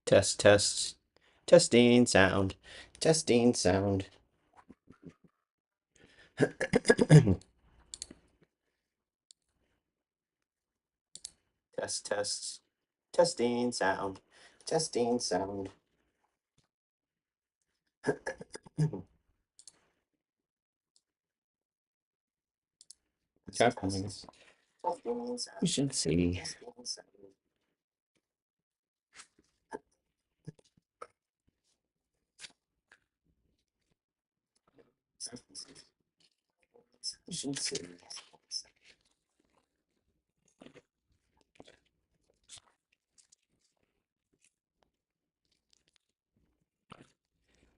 Test, test, testing sound, testing sound. Test, test, testing sound, testing sound. What's happening? We should see. We should see.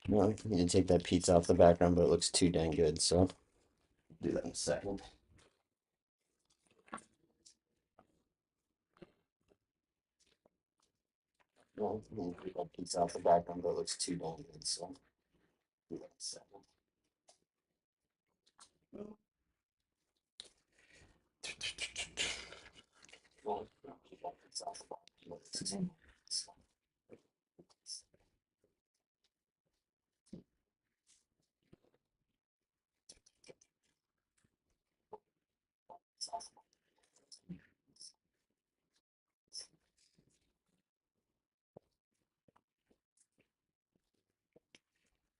Well, I need to take that pizza off the background, but it looks too dang good, so I'll do that in a second. Well, I need to take that pizza off the background, but it looks too dang good, so I'll do that in a second. Well, I'll keep that pizza off the background, but it's too-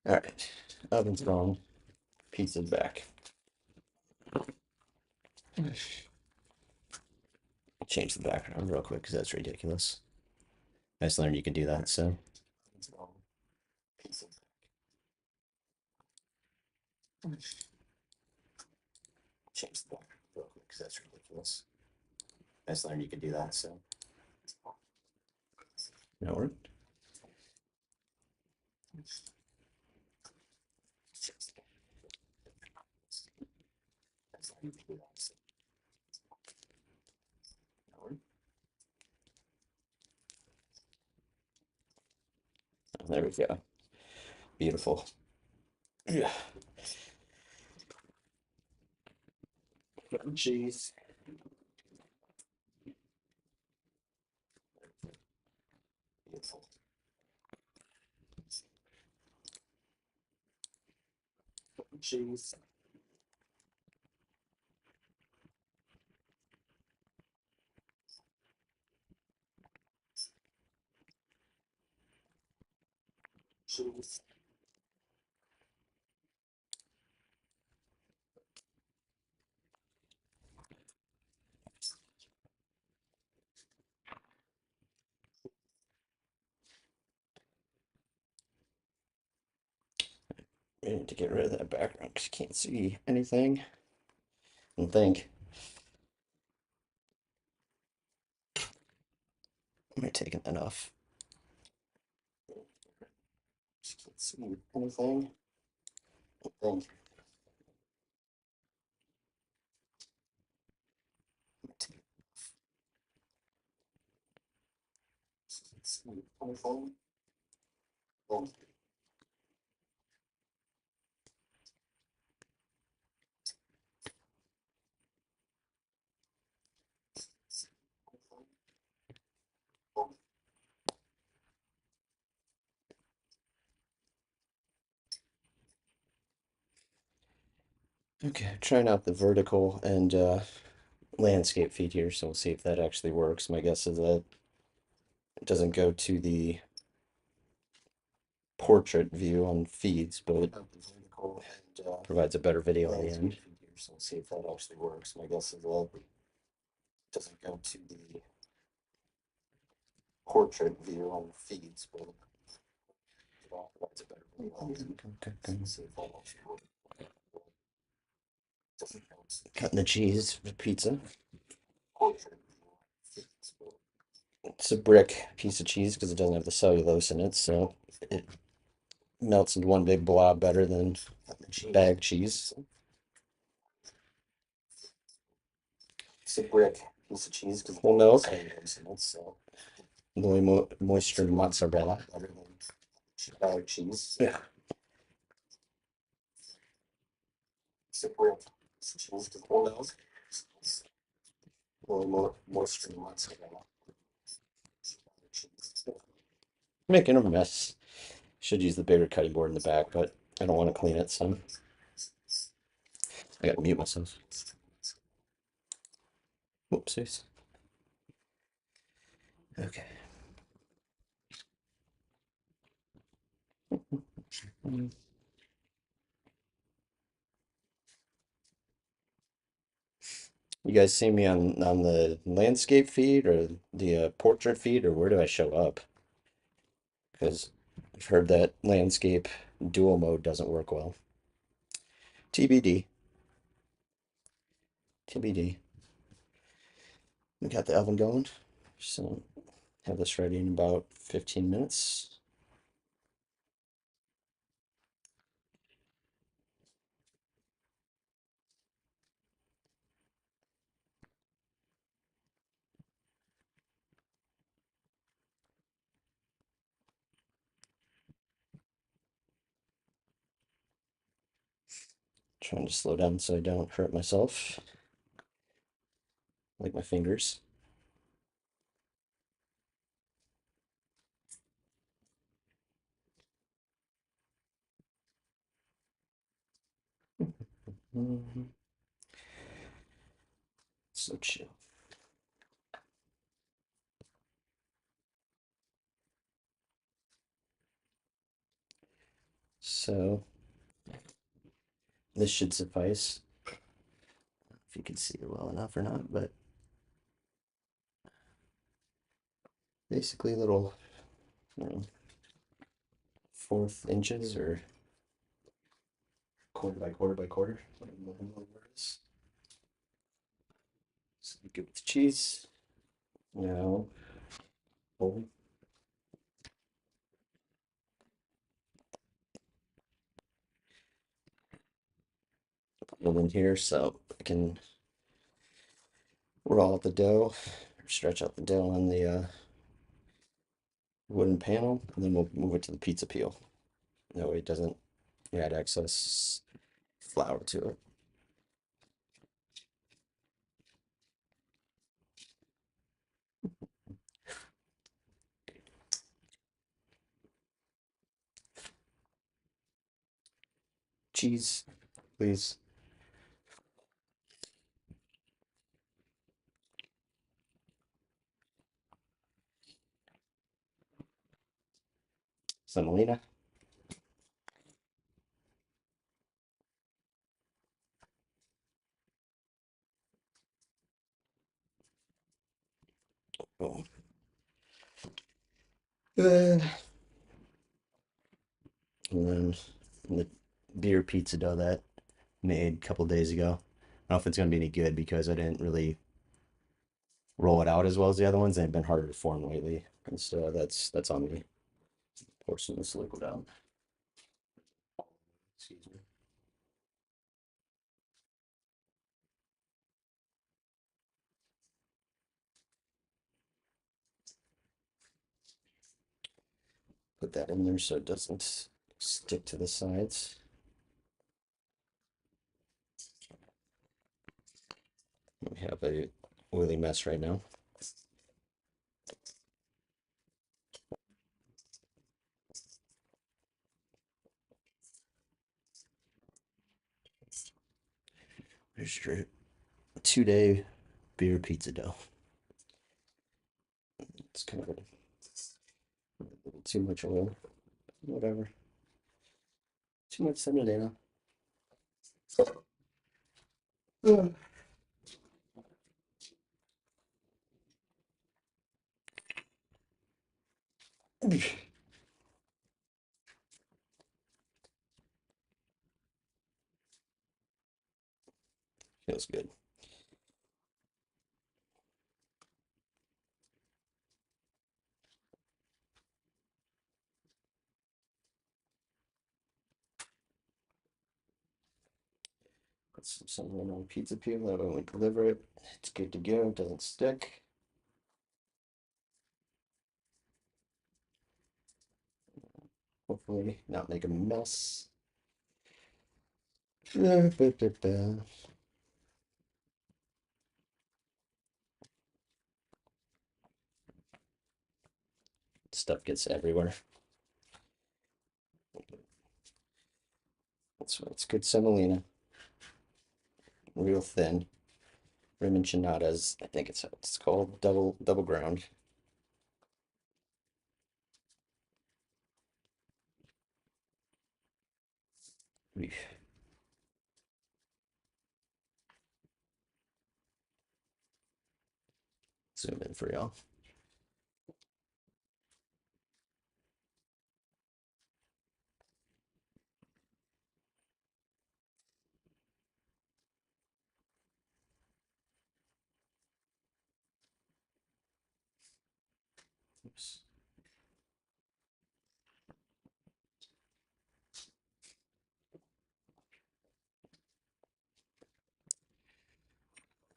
All right, oven's gone, pizza's back. Change the background real quick because that's ridiculous. I just learned you could do that, so. Pizza's back. Change the background real quick because that's ridiculous. I just learned you could do that, so. That worked. There we go. Beautiful. Yeah. Cheese. Beautiful. Cheese. Cheese. We need to get rid of that background because you can't see anything. I don't think. Am I taking that off? Just can't see anything. I don't think. Am I taking it off? Just can't see anything. Don't see anything. Okay, trying out the vertical and landscape feed here, so we'll see if that actually works. My guess is that it doesn't go to the portrait view on feeds, but it provides a better video on the end. So we'll see if that actually works. My guess is that it doesn't go to the portrait view on feeds, but it provides a better video on the end. So we'll see if that actually works. Cutting the cheese for pizza. It's a brick piece of cheese because it doesn't have the cellulose in it, so it melts into one big blob better than bag cheese. It's a brick piece of cheese because whole milk, cellulose in it, so low moisture mozzarella better than bag cheese. Yeah. It's a brick piece of cheese because whole milk, low moisture mozzarella. Making a mess. Should use the bigger cutting board in the back, but I don't want to clean it, so I gotta mute myself. Whoopsies. Okay. You guys see me on the landscape feed or the portrait feed, or where do I show up? Because I've heard that landscape dual mode doesn't work well. TBD. TBD. We got the oven going, so have this ready in about 15 minutes. Trying to slow down so I don't hurt myself, like my fingers. Mhm. So chill. So this should suffice. If you can see it well enough or not, but basically little, you know, fourth inches or quarter by quarter by quarter. Whatever the word is. So good with the cheese. Now, hold it in here so I can roll out the dough, or stretch out the dough on the wooden panel, and then we'll move it to the pizza peel. That way it doesn't add excess flour to it. Cheese, please. Semolina. Oh. Uh, and then the beer pizza dough that made a couple days ago. I don't know if it's gonna be any good because I didn't really roll it out as well as the other ones. They've been harder to form lately, and so that's on me. Pour some of this liquid out. Excuse me. Put that in there so it doesn't stick to the sides. We have a oily mess right now. Here's your 2-day beer pizza dough. It's kind of a little too much oil. Whatever. Too much semolina. Feels good. Put some semolina on pizza peel. That way when we deliver it, it's good to go. It doesn't stick. Hopefully not make a mess. Stuff gets everywhere. It's good semolina, real thin. Rimenchinadas, I think it's called double ground. Eesh. Zoom in for y'all. Oops.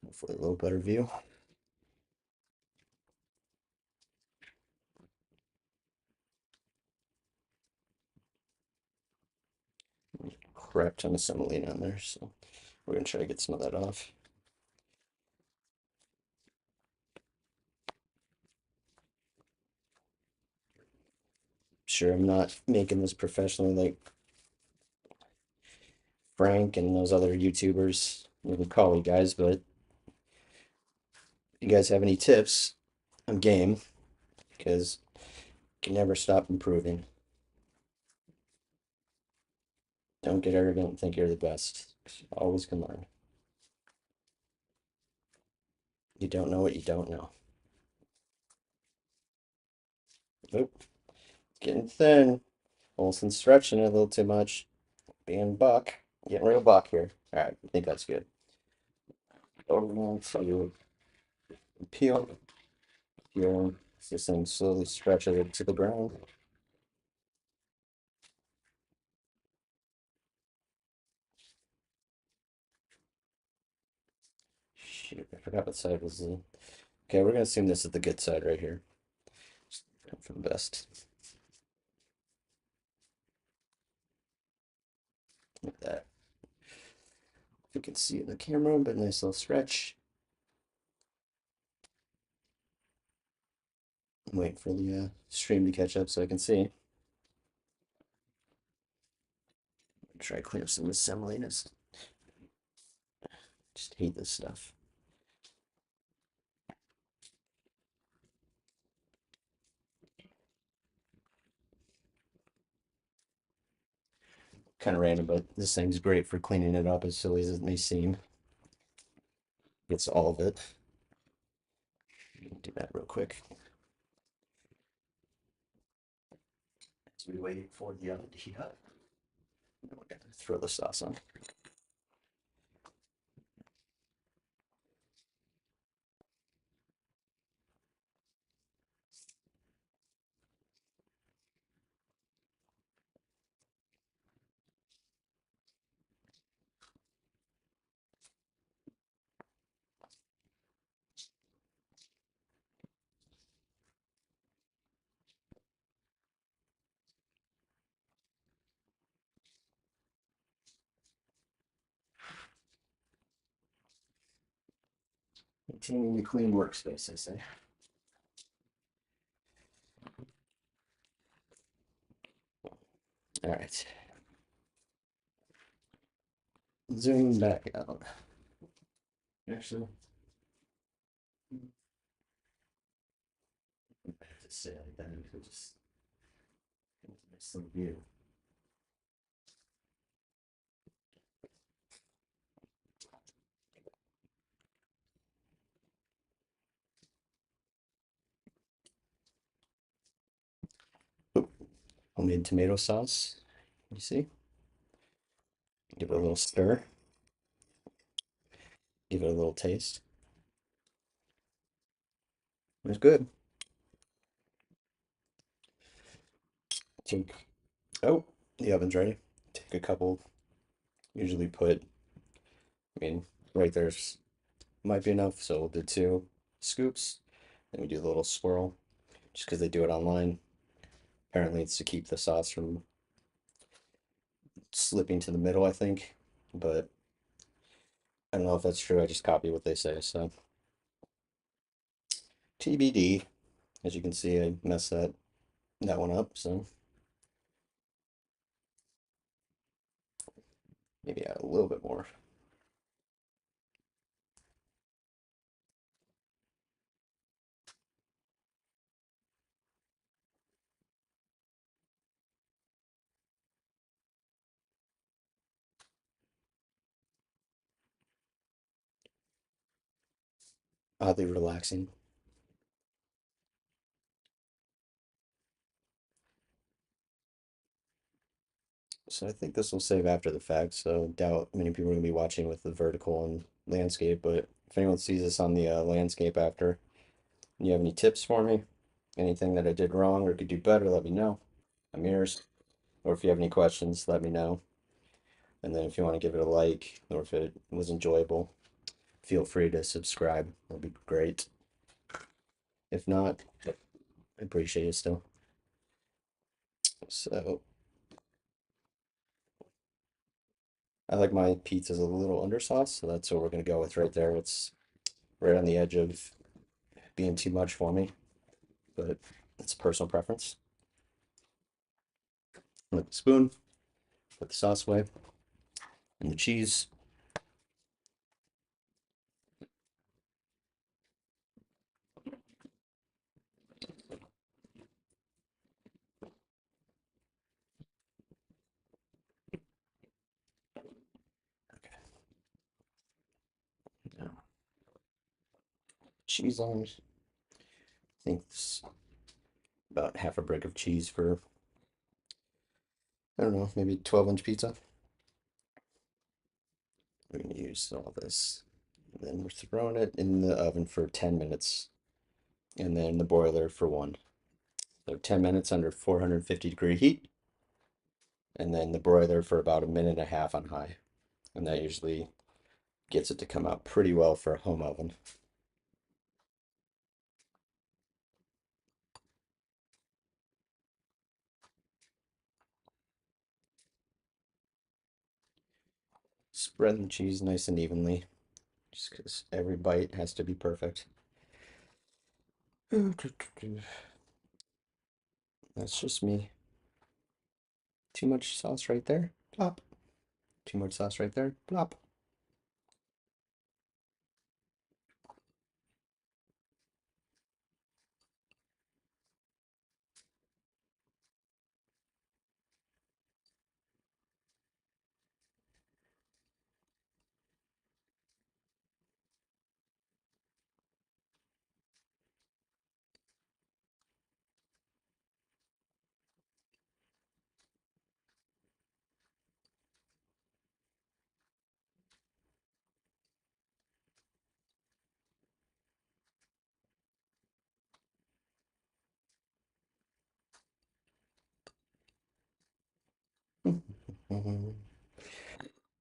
Hopefully a little better view. Crap ton of semolina on there, so we're gonna try to get some of that off. Sure, I'm not making this professionally like Frank and those other YouTubers, you call you guys, but if you guys have any tips, I'm game because you can never stop improving. Don't get arrogant and think you're the best. 'Cause you always can learn. You don't know what you don't know. Nope, it's getting thin. Olson's stretching it a little too much. Being buck, getting real buck here. All right, I think that's good. Over now to peel, peel. This thing slowly stretches it to the ground. Shoot, I forgot what side was the. Okay, we're gonna assume this is the good side right here. Hope for the best. Like that. If you can see it in the camera, but nice little stretch. I'm waiting for the stream to catch up so I can see. Try to clean up some of the semolinas. Just hate this stuff. Kind of random, but this thing's great for cleaning it up as silly as it may seem. Gets all of it. Do that real quick. As we wait for the oven to heat up, we're gonna throw the sauce on. Maintaining the clean workspace, I say. All right. Zoom back out. Actually, I have to say like that. It just nice little view. Oop, homemade tomato sauce. You see? Give it a little stir. Give it a little taste. It's good. Take. Oh, the oven's ready. Take a couple. Usually put. I mean, right there's might be enough, so we'll do 2 scoops. Then we do the little swirl, just because they do it online. Apparently, it's to keep the sauce from slipping to the middle, I think. But I don't know if that's true. I just copy what they say. So TBD. As you can see, I messed that that one up, so maybe add a little bit more. Oddly relaxing. So I think this will save after the fact, so doubt many people are going to be watching with the vertical and landscape, but if anyone sees this on the landscape after, you have any tips for me? Anything that I did wrong or could do better, let me know. I'm yours. Or if you have any questions, let me know. And then if you want to give it a like, or if it was enjoyable, feel free to subscribe. That'll be great. If not, I appreciate it still. So I like my pizzas a little undersauce, so that's what we're gonna go with right there. It's right on the edge of being too much for me, but it's personal preference. With the spoon, put the sauce away, and the cheese. Okay, now cheese on. I think it's about half a brick of cheese for, I don't know, maybe 12-inch pizza. We're gonna use all this. And then we're throwing it in the oven for 10 minutes, and then the broiler for one. So 10 minutes under 450-degree heat, and then the broiler for about a minute and a half on high. And that usually gets it to come out pretty well for a home oven. Spread the cheese nice and evenly, just because every bite has to be perfect. That's just me. Too much sauce right there. Plop. Too much sauce right there. Plop.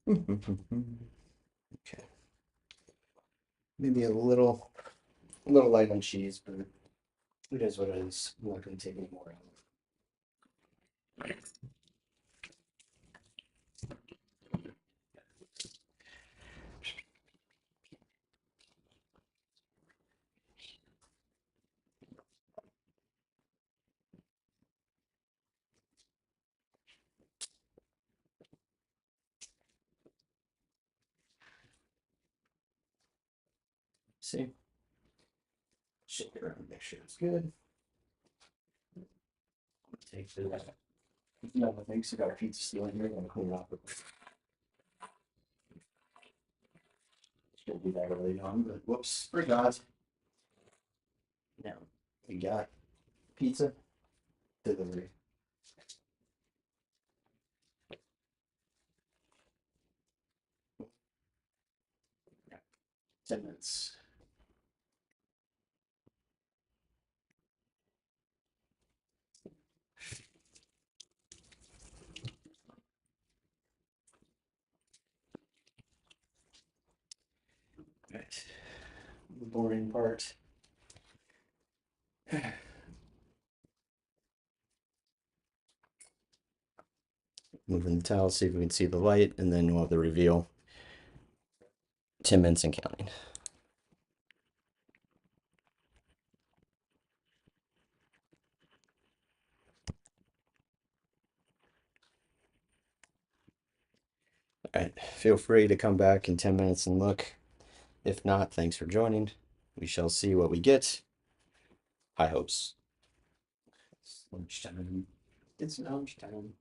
Okay. Maybe a little light on cheese, but it is what it is. I'm not going to take any more out. See? Shake it around, make sure it's good. Take the no, I think so. Got a pizza still in here. I'm gonna clean it off. Should do that early on, but whoops, forgot. Now we got pizza delivery. Yeah, 10 minutes. Right. The boring part. Moving the towel, see if we can see the light, and then we'll have the reveal. 10 minutes and counting. All right, feel free to come back in 10 minutes and look. If not, thanks for joining. We shall see what we get. High hopes. It's lunchtime. It's lunchtime.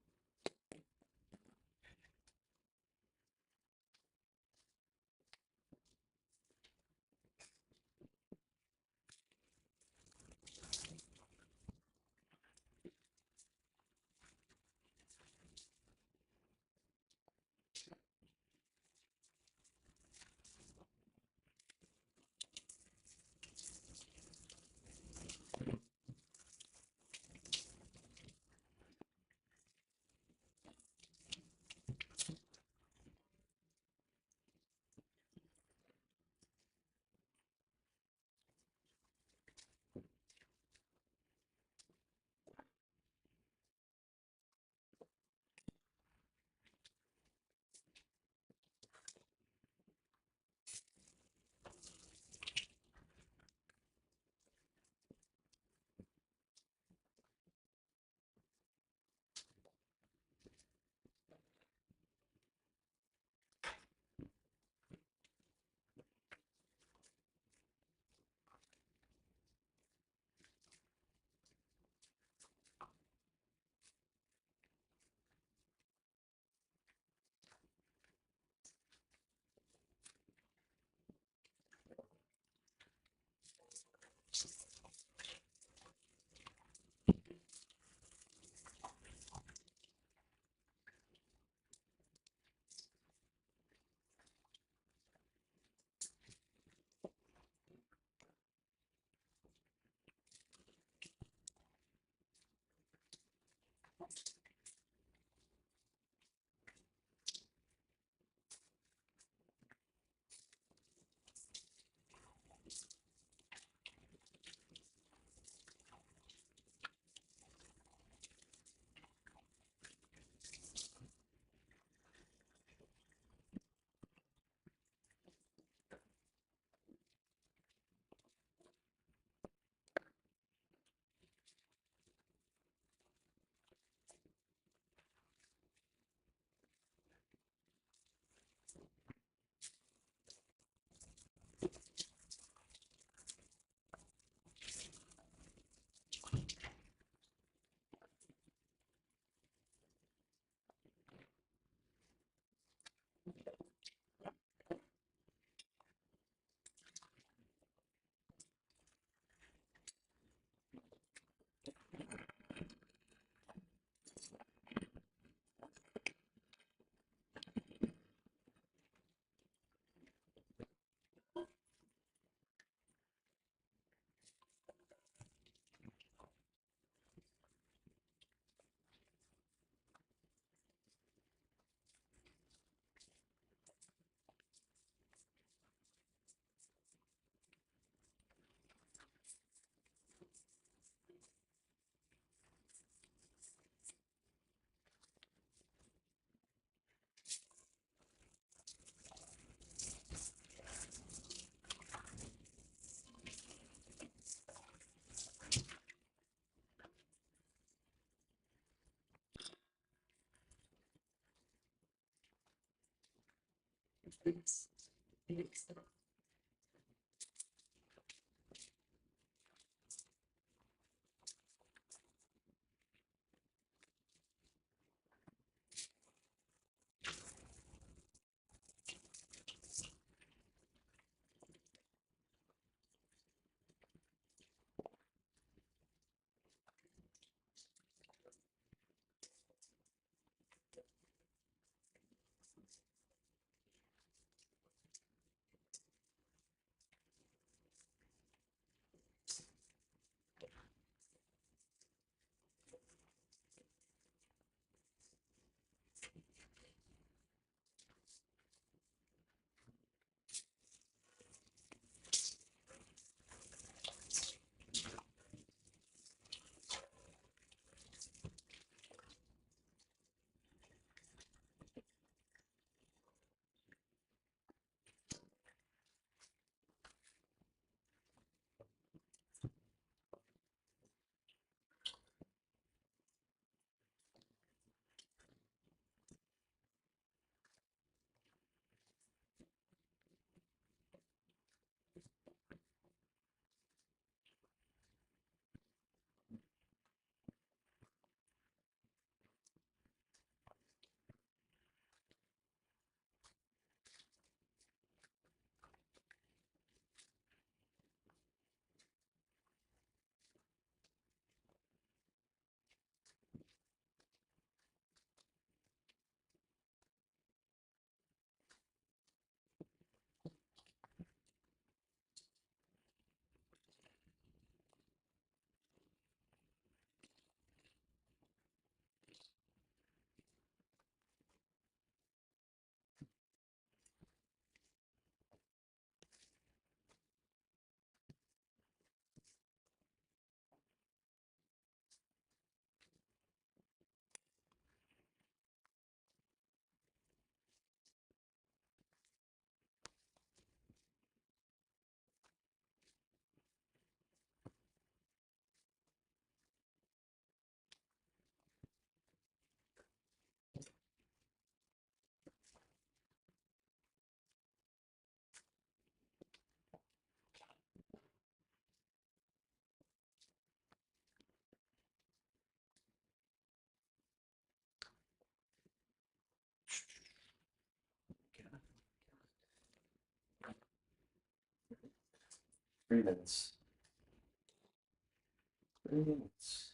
3 minutes. 3 minutes.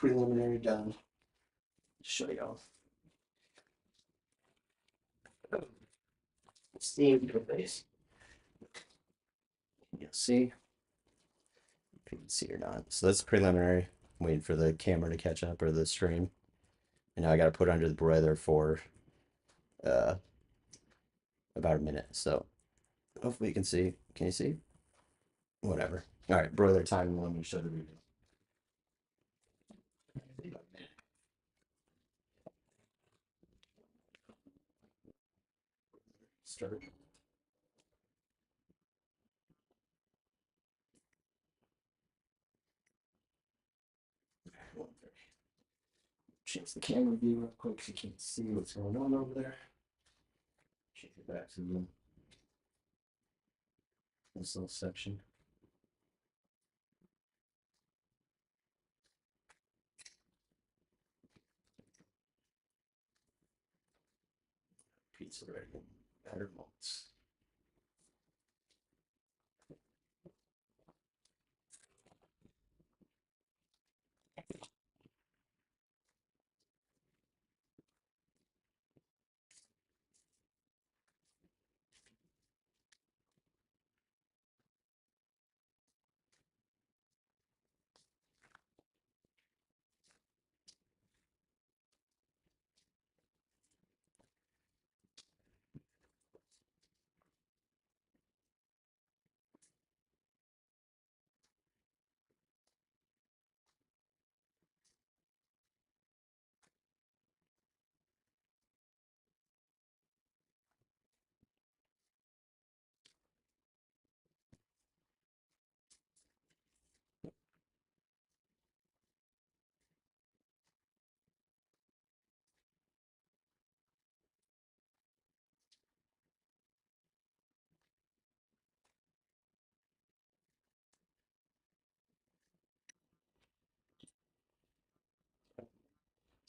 Preliminary done. Show y'all. Steam face. You'll see if you can see or not. So that's preliminary. I'm waiting for the camera to catch up or the stream. And now I got to put it under the broiler for uh, about a minute. So hopefully you can see. Can you see? Whatever. All right, broiler time. Let me show the video. Start. Change the camera view real quick so you can see what's going on over there. Change it back to this little section. Pizza ready in better moments.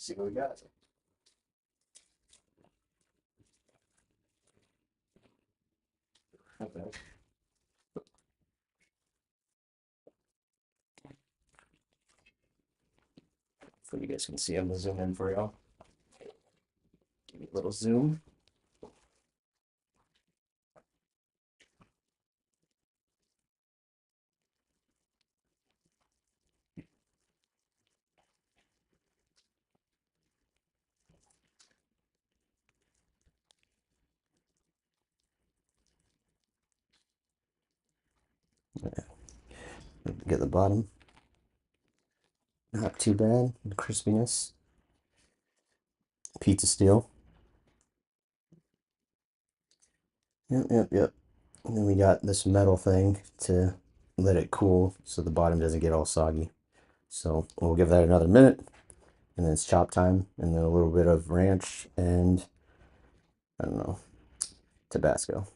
See what we got. Not bad. So you guys can see, I'm gonna zoom in for y'all. Give me a little zoom. Get the bottom. Not too bad. The crispiness. Pizza steel. Yep, yep, yep. And then we got this metal thing to let it cool so the bottom doesn't get all soggy. So we'll give that another minute, and then it's chop time, and then a little bit of ranch and I don't know, Tabasco.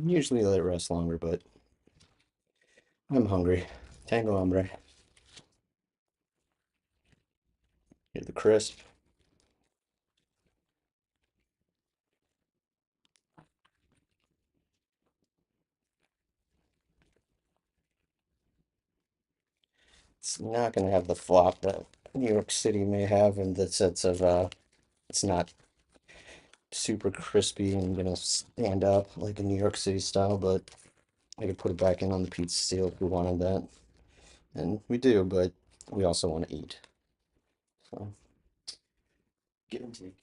Usually let it rest longer, but I'm hungry. Tango hambre. Get the crisp. It's not gonna have the flop that New York City may have in the sense of it's not super crispy and gonna stand up like a New York City style, but I could put it back in on the pizza steel if we wanted that. And we do, but we also want to eat. So give and take.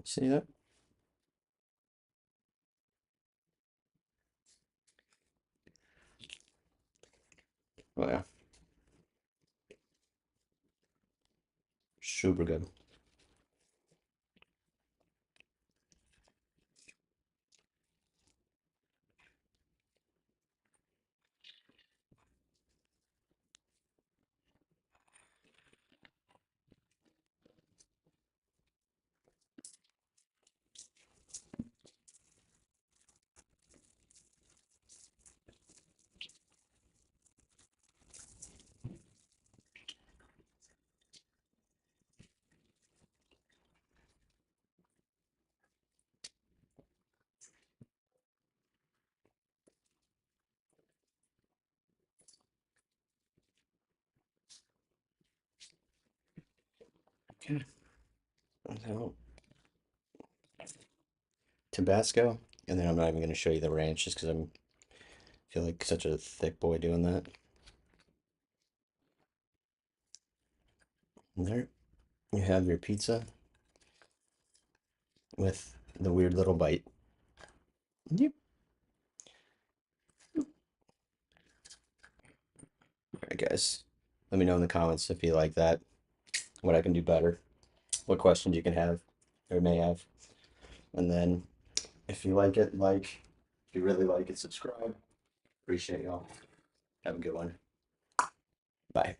See that? Oh yeah, super good. Okay. So, Tabasco, and then I'm not even going to show you the ranch just because I'm feel like such a thick boy doing that. And there you have your pizza with the weird little bite. Yep. All right, guys. Let me know in the comments if you like that, what I can do better, what questions you can have or may have. And then if you like it, like. If you really like it, subscribe. Appreciate y'all. Have a good one. Bye.